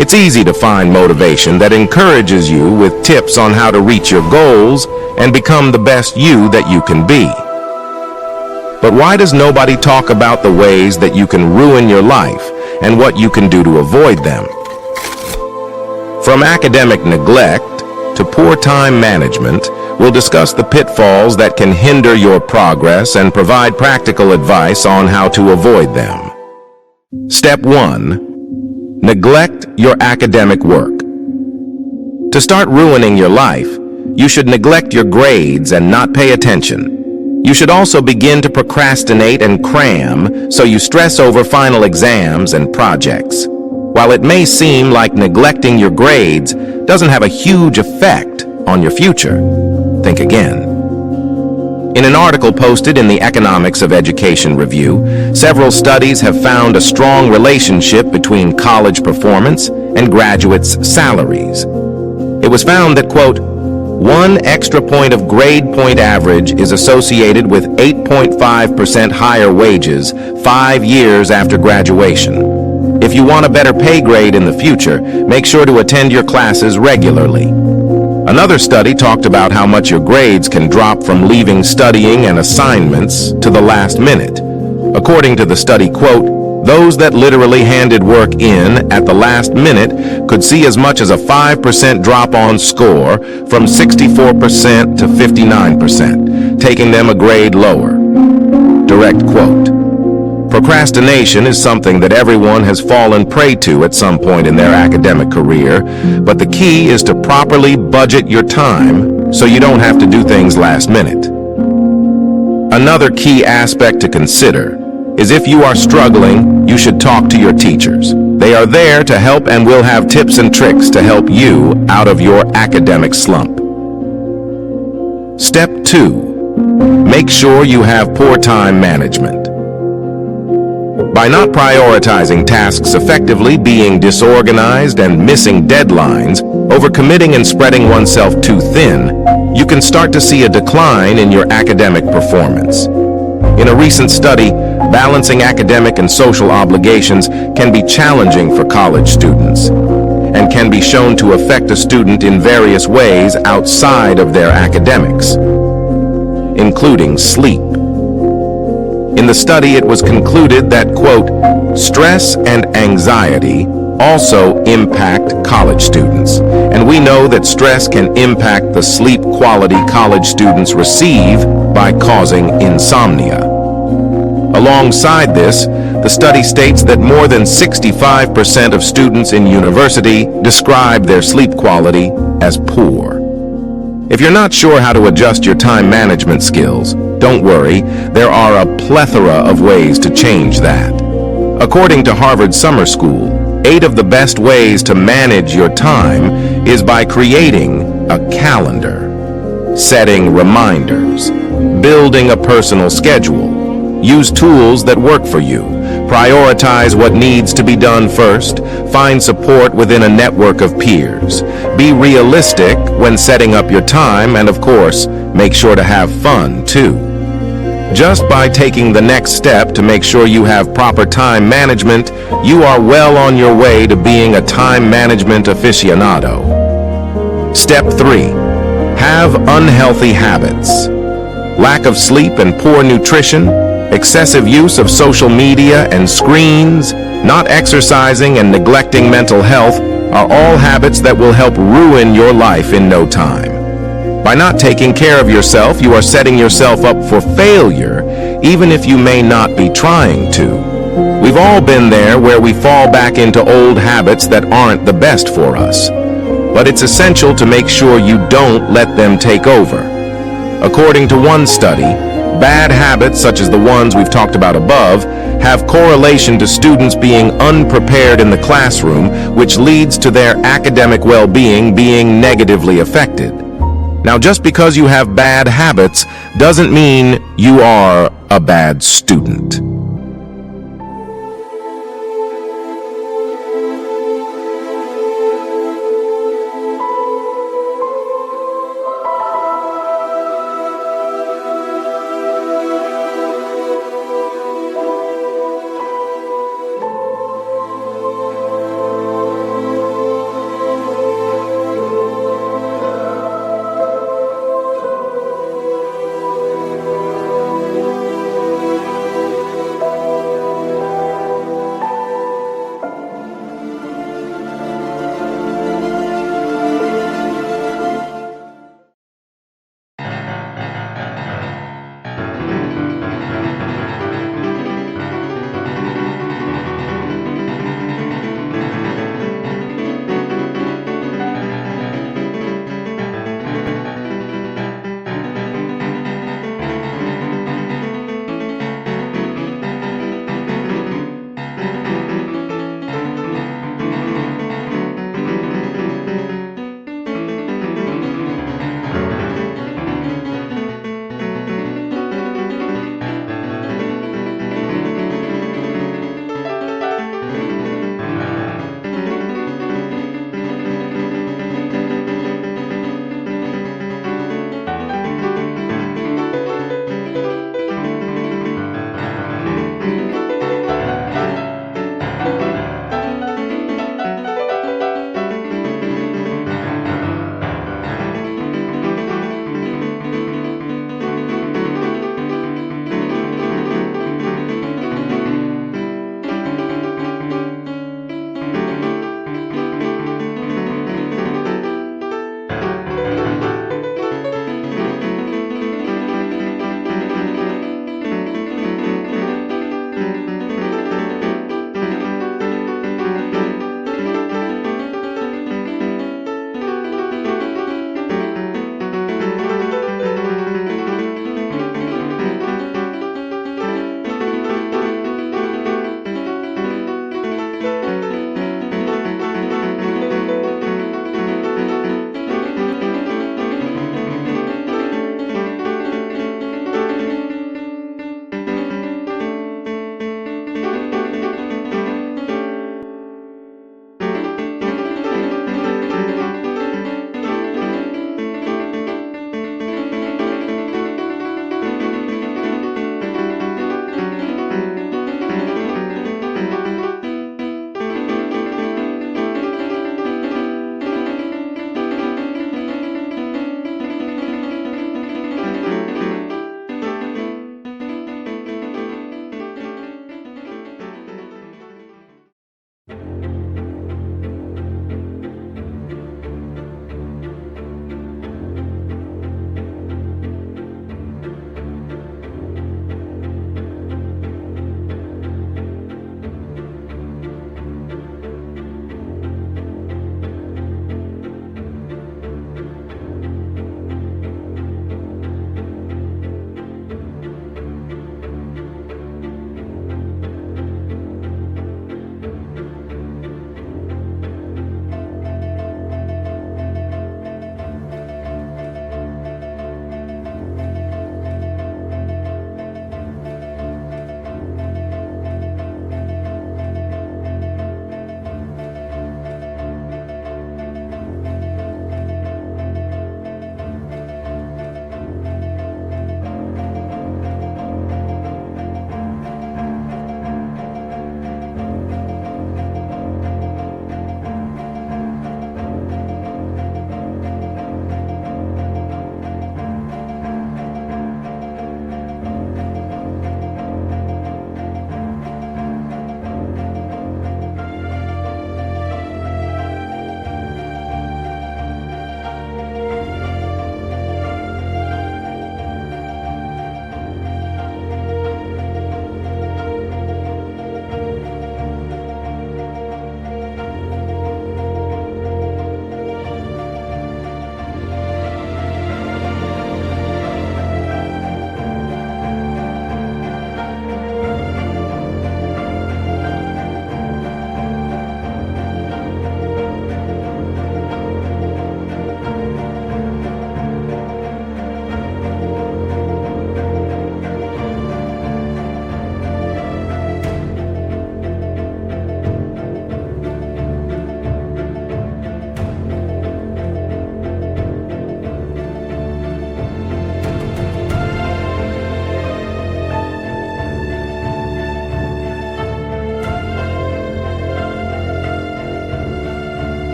It's easy to find motivation that encourages you with tips on how to reach your goals and become the best you that you can be. But why does nobody talk about the ways that you can ruin your life and what you can do to avoid them? From academic neglect to poor time management, we'll discuss the pitfalls that can hinder your progress and provide practical advice on how to avoid them. Step 1. Neglect your academic work. To start ruining your life, you should neglect your grades and not pay attention. You should also begin to procrastinate and cram, so you stress over final exams and projects. While it may seem like neglecting your grades doesn't have a huge effect on your future, think again. In an article posted in the Economics of Education Review, several studies have found a strong relationship between college performance and graduates' salaries. It was found that, quote, 1 extra point of grade point average is associated with 8.5% higher wages 5 years after graduation. If you want a better pay grade in the future, make sure to attend your classes regularly. Another study talked about how much your grades can drop from leaving studying and assignments to the last minute. According to the study, quote, those that literally handed work in at the last minute could see as much as a 5% drop on score from 64% to 59%, taking them a grade lower. Direct quote. Procrastination is something that everyone has fallen prey to at some point in their academic career, but the key is to properly budget your time so you don't have to do things last minute. Another key aspect to consider is if you are struggling, you should talk to your teachers. They are there to help and will have tips and tricks to help you out of your academic slump. Step 2. Make sure you have poor time management. By not prioritizing tasks effectively, being disorganized, and missing deadlines, overcommitting and spreading oneself too thin, you can start to see a decline in your academic performance. In a recent study, balancing academic and social obligations can be challenging for college students and can be shown to affect a student in various ways outside of their academics, including sleep. In the study, it was concluded that, quote, stress and anxiety also impact college students, and we know that stress can impact the sleep quality college students receive by causing insomnia. Alongside this, the study states that more than 65% of students in university describe their sleep quality as poor. If you're not sure how to adjust your time management skills, don't worry, there are a plethora of ways to change that. According to Harvard Summer School, 8 of the best ways to manage your time is by creating a calendar, setting reminders, building a personal schedule, use tools that work for you, prioritize what needs to be done first, find support within a network of peers, be realistic when setting up your time, and of course, make sure to have fun too. Just by taking the next step to make sure you have proper time management, you are well on your way to being a time management aficionado. Step 3. Have unhealthy habits. Lack of sleep and poor nutrition, excessive use of social media and screens, not exercising and neglecting mental health are all habits that will help ruin your life in no time. By not taking care of yourself, you are setting yourself up for failure, even if you may not be trying to. We've all been there where we fall back into old habits that aren't the best for us. But it's essential to make sure you don't let them take over. According to one study, bad habits, such as the ones we've talked about above, have correlation to students being unprepared in the classroom, which leads to their academic well-being being negatively affected. Now, just because you have bad habits doesn't mean you are a bad student.